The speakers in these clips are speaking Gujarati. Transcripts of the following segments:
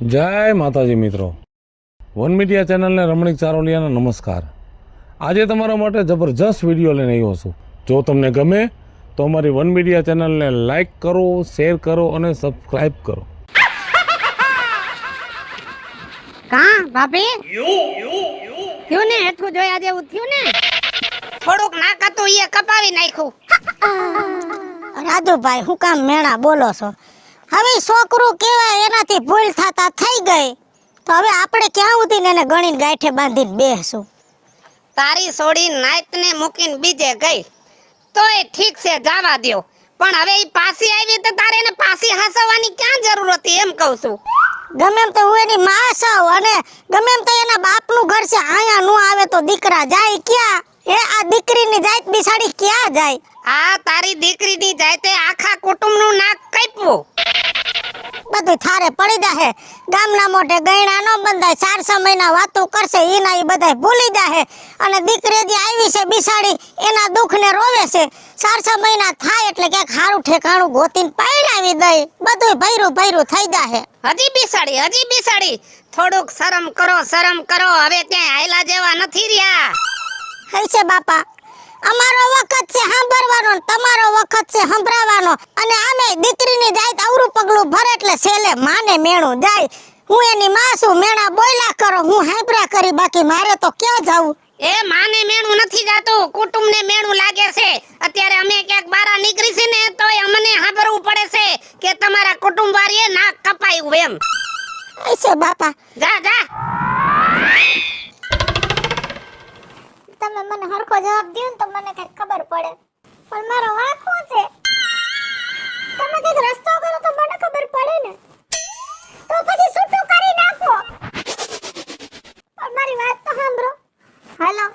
જય માતાજી મિત્રો, વન મીડિયા ચેનલને રમણીક ચારોલિયાના નમસ્કાર। આજે તમારા માટે જબરજસ્ત વિડીયો લઈને આવ્યો છું। જો તમને ગમે તો અમારી વન મીડિયા ચેનલને લાઈક કરો, શેર કરો અને સબસ્ક્રાઈબ કરો। કા ભાભી થયું ને હેઠું જોયા જેવું થયું ને? થોડુંક નાક હતું એ કપાવી નાખ્યું। રાજુભાઈ હું કામ મેણા બોલો છો? હવે છોકરું કેવાય એનાથી ભૂલ થતા થઈ ગઈ તો હવે આપણે ક્યાં ઉધીને એને ગણીને ગાંઠે બાંધીને બેસું? તારી છોડી નાઈટ ને મૂકીને બીજે ગઈ તોય ઠીક છે, જવા દ્યો। પણ હવે ઈ પાછી આવી તો તારે એને પાછી હસાવવાની ક્યાં જરૂર હતી એમ કહું છું। ગમે એમ તો હું એની માં છું અને ગમે એમ તો એના બાપનું ઘર છે, આયા નો આવે તો દીકરા જાય ક્યાં? એ આ દીકરીની જાત બિસાડી ક્યાં જાય? આ તારી દીકરીની જાતે આખા કુટુંબનું નાક કાપ્યું। બધું થારે પડી જાહે। ગામના મોઢે ગયણા નો બંધાય, 4 મહિના વાતો કરશે ઈના ઈ બધાય ભૂલી જાહે અને દીકરી જે આવી છે બિસાડી એના દુખને રોવે છે। 4 મહિના થાય એટલે ક્યાંક હારું ઠેકાણું ગોતીને પાયણાવી દઈ, બધું ભૈરું થઈ જાહે। હજી બિસાડી થોડુંક શરમ કરો। હવે ક્યાંય હાયલા જેવા નથી રહ્યા। હઈ છે બાપા, અમારો વખત છે સાંભળવાનો ને તમારો વખત છે સંભળાવાનો અને આમે દીકરીની જાત અવરું પગલું ભરે એટલે છેલે માને મેણું જાય। હું એની માં છું, મેણા બોલ્યા કરો, હું હાંભળ્યા કરી, બાકી મારે તો ક્યાં જાવું? એ માને મેણું નથી જાતું, કુટુંબને મેણું લાગે છે। અત્યારે અમે ક્યાંક બારા નીકળી છે ને તોય અમને સાંભળવું પડે છે કે તમારા કુટુંબ વાળીએ નાક કપાયું એમ। હઈ છે બાપા, જા તમે મને હરખો જવાબ દયો ને તો મને કઈ ખબર પડે, પણ મારો વાંક શું છે? તમે કઈક રસ્તો કરો તો મને ખબર પડે ને, તો પછી છૂટું કરી નાખો। પણ મારી વાત તો સાંભળો। હાલો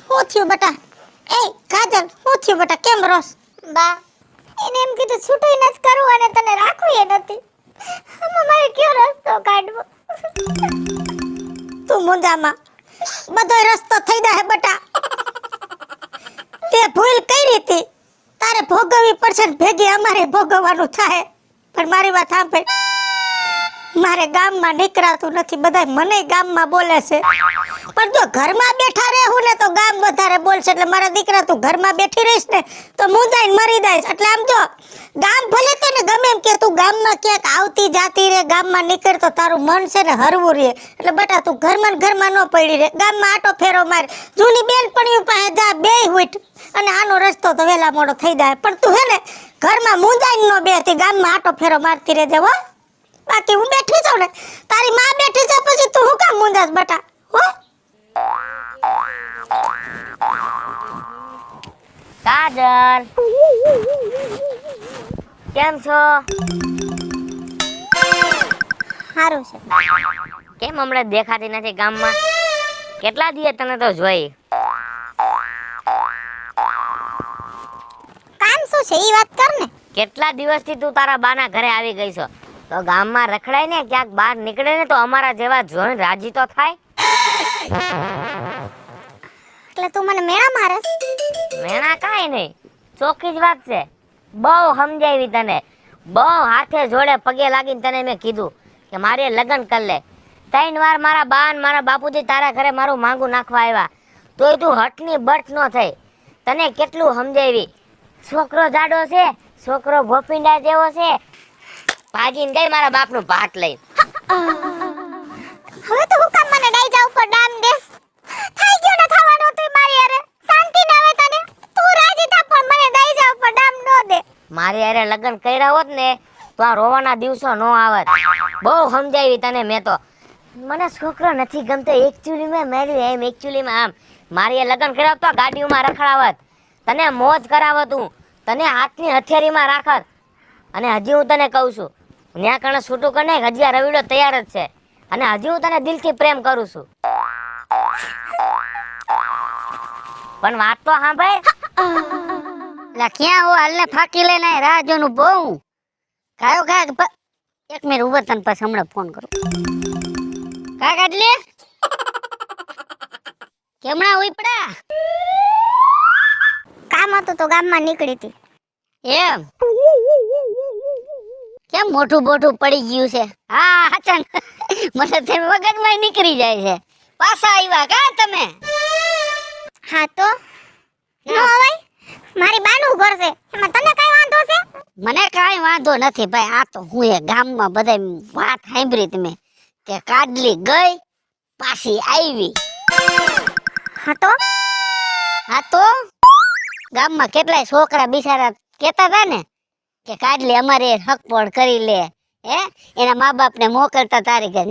શું થયું બેટા? એ કાજલ, શું થયું બેટા? કેમ રોસ? બા એને એમ કીધું છૂટું નથી કરવું અને તને રાખવું એ નથી, આમાં મારે કયો રસ્તો કાઢવો? તું મુંજામાં, બધો રસ્તો થઈ જાય બેટા। તે ભૂલ કરી હતી, તારે ભોગવવી પડશે ને ભેગી અમારે ભોગવવાનું થાય। પણ મારી વાત સાંભળ, મારે ગામમાં નીકળાતું નથી, બધા મને ગામમાં બોલે છે, પણ જો ઘરમાં બેઠા રહેવું ને તો ગામ વધારે બોલશે। એટલે મારા દીકરા તું ઘરમાં બેઠી રહીશ ને તો મુંજાઈને મરી જઈશ। એટલે આમ જો ગામ ભલે તને ગમે એમ કે તું ગામમાં ક્યાંક આવતી જાતી રે, ગામમાં નીકળ તો તારું મન છે ને હરવું રહે। એટલે બેટા તું ઘરમાં ન પડી રહે, ગામમાં આટો ફેરો માર, જૂની બેનપણીઓ પાસે જા, બેય હુઈટ અને આનો રસ્તો તો વેલા મોડો થઈ જાય। પણ તું હે ને ઘરમાં મુંજાઈને ન બેસતી, ગામમાં આટો ફેરો મારતી રહેજે હો। બાકી હું બેઠી છું ને, તારી માં બેઠી છે, પછી તું હું કામ મુંજાસ બેટા હો? કાજલ, કેમ છો? સારું છે। કેમ હમણાં દેખાતી નથી ગામમાં? કેટલા દિવસ તને તો જોઈ? કામ શું છે ઈ વાત કર ને। કેટલા દિવસથી તું તારા બાના ઘરે આવી ગઈ છો, તો ગામમાં રખડાય ને, ક્યાંક બહાર નીકળે ને તો અમારા જેવા જોઈને રાજી તો થાય। એટલે તું મને મેણા મારસ? મેણા કાંઈ નહીં, ચોખ્ખી જ વાત છે। બહુ સમજાવી તને, બહુ હાથે જોડે પગે લાગીને તને મેં કીધું કે મારે લગ્ન કર લે। 3 વાર મારા બા ને મારા બાપુજી તારા ઘરે મારું માંગુ નાખવા આવ્યા, તોય તું હટની બટ ન થઈ। તને કેટલું સમજાવી, છોકરો જાડો છે, છોકરો ભોપિંડા જેવો છે, ભાગીને ગઈ મારા બાપનું ભાત લઈ। હવે તો હું કામ મને ડાઈ જા ઉપર ડામ દેસ? થઈ ગયો ને થવાનો તું મારી અરે શાંતિ ન આવે તને? તું રાજી થા પણ મને ડાઈ જા ઉપર ડામ નો દે। મારી હારે લગ્ન કર્યા હોત ને તો આ રોવાના દિવસો નો આવત। બહુ સમજાવી તને મેં તો, મને છોકરો નથી ગમતો, એકચ્યુઅલીમાં મેરી એમ, એકચ્યુઅલીમાં આમ। મારી લગ્ન કર્યા તો ગાડીઓમાં રખડાવત, તને મોજ કરાવત, હું તને હાથની હથિયારીમાં રાખત। અને હજી હું તને કહું છું, ત્યાં કણે છૂટું કરીને હજી આ રવિડો તૈયાર જ છે, અને હજી હું તને દિલથી પ્રેમ કરું છું। પણ વાત તો સાંભળ। લા ક્યાં હો? હાલને ફાકી લઈને રાહ જોનું બહુ ખાયો ખા। એક મિનિટ ઉભો, તને પછી હમણાં ફોન કરું। કા કાઢલે કેમણા ઉપડા? કામ હતું તો ગામમાં નીકળી હતી. એમ કેમ મોટું બોટું પડી ગયું છે? હા હચન મને તે મગજમાં નીકળી જાય છે. પાછા આવ્યા કા તમે? હા તો નો અવાય, મારી બાનું ઘર છે, એમાં તને કઈ વાંધો છે? મને કાંઈ વાંધો નથી ભાઈ. આ તો હું એ ગામમાં બધા વાત સાંભળી તમે કે કાડલી ગઈ પાછી આવી. હા તો ગામમાં કેટલાય છોકરા બિચારા કેતા હતા ને કે કાડલી અમારે હકપોડ કરી લે, હે એના મા બાપ ને મોકલતા તારી ઘર.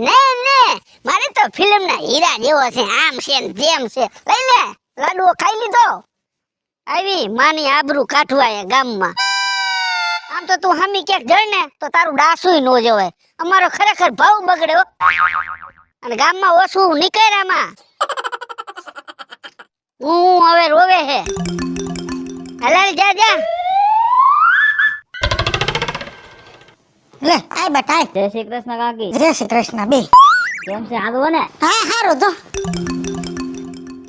ને મારે તો ફિલ્મ ના હીરા જેવો છે, આમ છે ને તેમ છે, લઈ લે લાડવો ખાઈ લીધો. આવી માની આબરૂ કાઢવા એ ગામમાં. આમ તો તું હમી ક્યાંક જળ ને તો તારું ડાસુય નો જવાય. અમારો ખરેખર ભાવ બગડ્યો અને ગામમાં ઓછું નીકળ્યામાં હું હવે રોવે હે. હલાલ જા જા. લે આય બટા આય. જય શ્રી કૃષ્ણ કાકી. જય શ્રી કૃષ્ણ બે. કેમ છે હારું ને? હા હારું તો.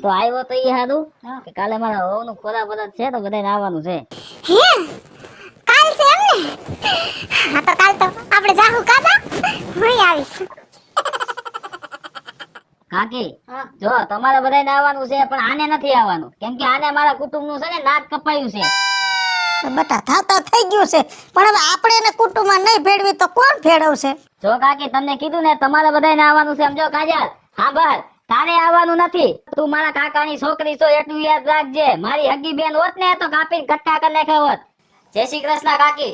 તો આવ્યો તો ઈ હારું કે કાલે મારા વહુનું ખોરા બધા છે તો બધાને આવવાનું છે. હે કાલ છે એમ ને? હા તો કાલ તો આપણે જાહુ કાદા હું આવીશ. કાકી જો તમારે બધાને આવવાનું છે પણ આને નથી આવવાનું કેમ કે આને મારા કુટુંબનું છે ને નાક કપાયું છે. તો બટા થાતા થઈ ગયું છે પણ હવે આપણે એને કુટુંબમાં નહીં ભેળવી તો કોણ ભેળવશે? જો કાકી તમને કીધું ને તમારે બધાને આવવાનું છે. સમજો કાજલ હા બસ તારે આવવાનું નથી. તું મારા કાકાની છોકરી છો એટલું યાદ રાખજે. મારી હગી બેન હોત ને તો કાપીને કટકા કરી નાખ્યા હોત. જય શ્રી કૃષ્ણ કાકી.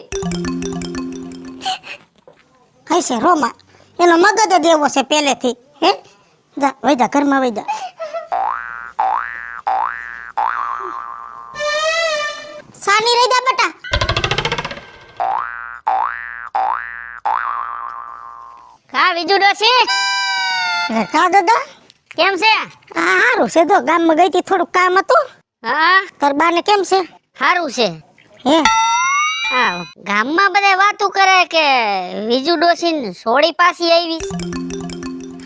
હશે રોમા એનો મગજ જ એવો છે પહેલેથી. હે જા વૈદા ઘરમાં વૈદા. સાની રહી જા બટા. કા બીજું ડોસી કા દાદા કેમ છે? હા હારું છે. તો ગામમાં ગઈ હતી થોડુંક કામ હતું. હા તાર બાને કેમ છે? સારું છે. હે હા ગામમાં બધા વાતું કરે કે વિજુ ડોસીન સોળી પાછી આવી.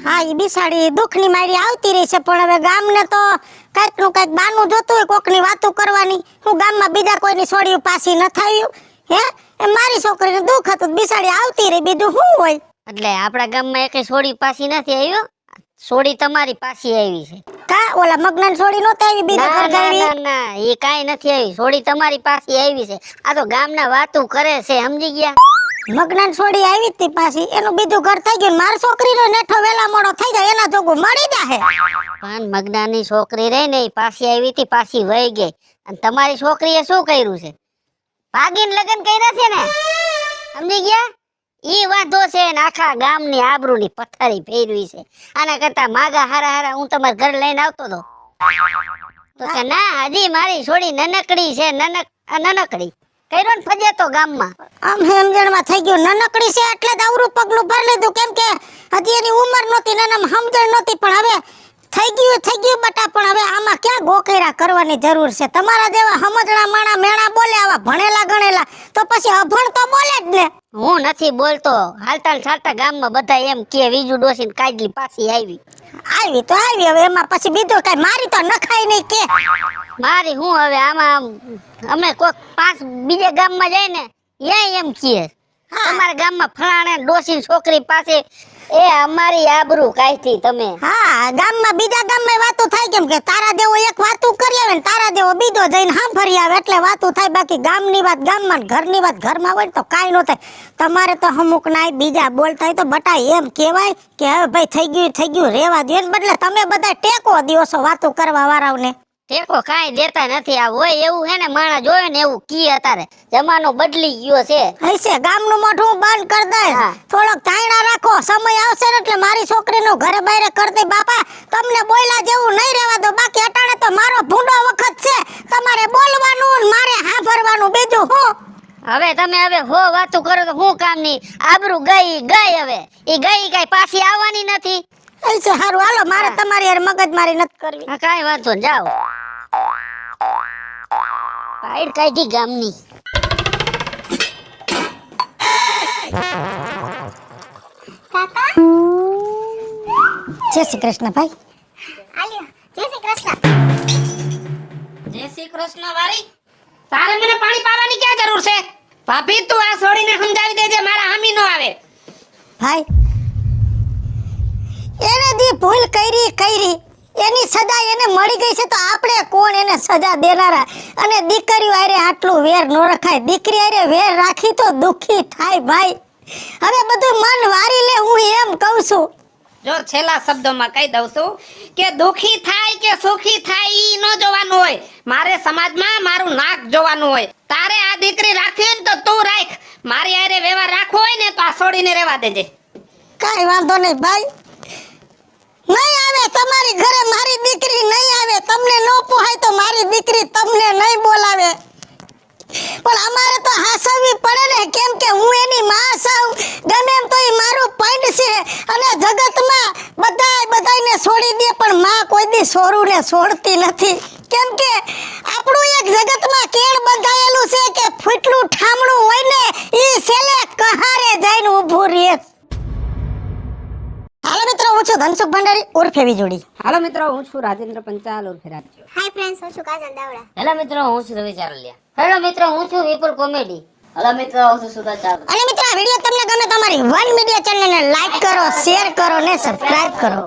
હા એ બિસાડી દુઃખની મારી આવતી રહી છે પણ હવે ગામને તો કાંઈક નું કાંઈક બાનું જોતું હોય કોકની વાતો કરવાની. હું ગામમાં બીજા કોઈની છોડીઓ પાછી ન થયું. હે એ મારી છોકરીને દુઃખ હતું બિસાડી આવતી રહી, બીજું શું હોય? એટલે આપણા ગામમાં એકે સોળી પાછી નથી આવ્યો. સોળી તમારી પાછી આવી છે. કા ઓલા મગનાન છોડી નહોતી આવી બીજા ઘર જાવી? ના એ કાઈ નથી આવી. સોળી તમારી પાછી આવી છે. આ તો ગામના વાતું કરે છે, સમજી ગયા? મગનાન છોડી આવી હતી પાછી, એનું બીજું ઘર થઈ ગયું. મારી છોકરીનો નેઠો વેલા મોડો થઈ જાય એના જોગું મળી જાહે. પણ મગનાની છોકરી રહી ને એ પાછી આવી હતી, પાછી વહી ગઈ. અને તમારી છોકરીએ શું કર્યું છે? ભાગીને લગ્ન કર્યા છે ને, સમજી ગયા? ઈ વાંધો છે ને આખા ગામની આબરૂની પથારી ફેરવી છે. આના કરતા માગા હારા હારા હું તમારા ઘર લઈને આવતો તો કે ના હજી મારી છોડી નનકડી છે. નનકડી કર્યો ને ફજે તો ગામમાં. આમ સમજણમાં થઈ ગયું નનકડી છે એટલે જ અવરું પગલું ભરી લીધું કેમ કે હજી એની ઉંમર નહોતી ને એનામાં સમજણ નહોતી. પણ હવે થઈ ગયું બટા. પણ હવે આમાં ક્યાં ગોકેરા કરવાની જરૂર છે? તમારા જેવા સમજણા માણા મેણા બોલે, આવા ભણેલા ગણેલા તો પછી અભણ તો બોલે જ ને. હું નથી બોલતો. હાલતા ને ચાલતા ગામમાં બધા એમ કે વિજુ ડોસીને કાઢલી પાછી આવી. આવી તો આવી, હવે એમાં પછી બીજું કઈ મારી તો નખાય નહીં કે. મારી હું હવે આમાં અમે કોક પાસ બીજે ગામમાં જાય ને ત્યાં એમ કહે તમારા ગામમાં ફલાણે ડોસીની છોકરી પાસે એ અમારી આબરૂ કાઢી તમે. હા ગામમાં બીજા ગામમાં વાતો થાય કેમ કે તારા જેવો એક વાતું કરી આવે ને તારા જેવો બીજો જઈને સાંભળી આવે એટલે વાતું થાય. બાકી ગામની વાત ગામમાં, ઘરની વાત ઘરમાં હોય તો કાંઈ ન થાય. તમારે તો અમુક ના બીજા બોલતા હોય તો બટા એમ કહેવાય કે હવે ભાઈ થઈ ગયું રેવા દો. એને બદલે તમે બધા ટેકો દો છો વાતું કરવા વાળાઓને. ટેકો કાંઈ દેતા નથી. આ હોય એવું હે ને માણસ જોયો ને એવું કી અત્યારે જમાનો બદલી ગયો છે. હશે ગામનું મોઢું બંધ કરી દે. હા. થોડોક તાયણા રાખો, સમય આવશે ને એટલે મારી છોકરીનું ઘરે બહાર કરી દે. બાપા તમને બોયલા જેવું નહીં રહેવા દો. બાકી અટાણે તો મારો ભૂંડો વખત છે. તમારે બોલવાનું ને મારે સાંભળવાનું, બીજું હું. હવે તમે હવે હો વાતું કરો તો હું કામની? આબરૂ ગઈ હવે એ ગઈ કઈ પાછી આવવાની નથી. હશે હારું હાલો, મારે તમારી યાર મગજમારી નથી કરવી. હા કાંઈ વાંધો ને જાઓ. પાઈડ કાઢી ગામની. કાકા જય શ્રી કૃષ્ણ ભાઈ. આલ્યો જય શ્રી કૃષ્ણ. જય શ્રી કૃષ્ણ વારી. તારે મને પાણી પાવાની ક્યાં જરૂર છે? ભાભી તું આ છોડીને સમજાવી દેજે, મારા હામી નો આવે. ભાઈ એને દી ભૂલ કરી એની સજા એને મળી ગઈ છે તો આપણે કોણ એને સજા દેનારા? અને દીકરીઓ આરે આટલું વેર ન રખાય. દીકરી આરે વેર રાખી તો દુખી થાય ભાઈ. હવે બધું મન વારી લે, હું એમ કહું છું. જો છેલ્લા શબ્દોમાં કહી દઉં છું કે દુખી થાય કે સુખી થાય ઈ ન જોવાનું હોય, મારે સમાજમાં મારું નાક જોવાનું હોય. તારે આ દીકરી રાખવી હોય ને તો તું રાખ, મારી હારે વ્યવહાર રાખવો હોય ને તો આ છોડીને રહેવા દેજે. કાઈ વાંધો નહીં ભાઈ, નહીં આવે તમારી ઘરે મારી દીકરી નહીં આવે. તમને ન પોહાય તો મારી દીકરી તમને નહીં બોલાવે. પણ અમારે તો હાસવવી પડે ને, કેમ કે હું એની માં છું. ગમે એમ તો ઈ મારું પૈંડ છે અને જગતમાં બધાયને છોડી દે પણ માં કોઈ દી છોરુંને છોડતી નથી. કેમ કે આપણું એક જગતમાં કેળ બંધાયેલું છે કે ફૂટલું ઠામણું હોય ને ઈ છેલ્લે કહારે જઈને ઊભું રહે. હાલો મિત્રો, હું છું ધનસુખ ભંડારી ઉર્ફે વીજળી. હાલો મિત્રો, હું છું રાજેન્દ્ર પંચાલ ઉર્ફે રાજ્યો. હાય ફ્રેન્ડ્સ, હું છું કાજલ દાવડા. હેલો મિત્રો, હું છું રવિ ચારલિયા. હેલો મિત્રો, હું છું વિપુલ કોમેડી. હેલો મિત્રો, હું છું સુધા ચાવડા. અને મિત્રો આ વિડિયો તમને ગમે તો અમારી વન મીડિયા ચેનલને લાઈક કરો, શેર કરો ને સબસ્ક્રાઇબ કરો.